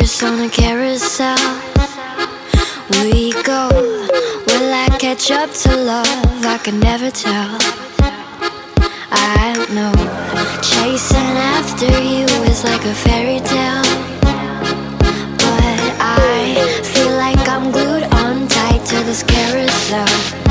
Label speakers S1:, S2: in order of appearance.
S1: horse on a carousel. We go, will I catch up to love? I can never tell. I know, chasing after you is like a fairy tale, but I feel like I'm glued on tight to this carousel.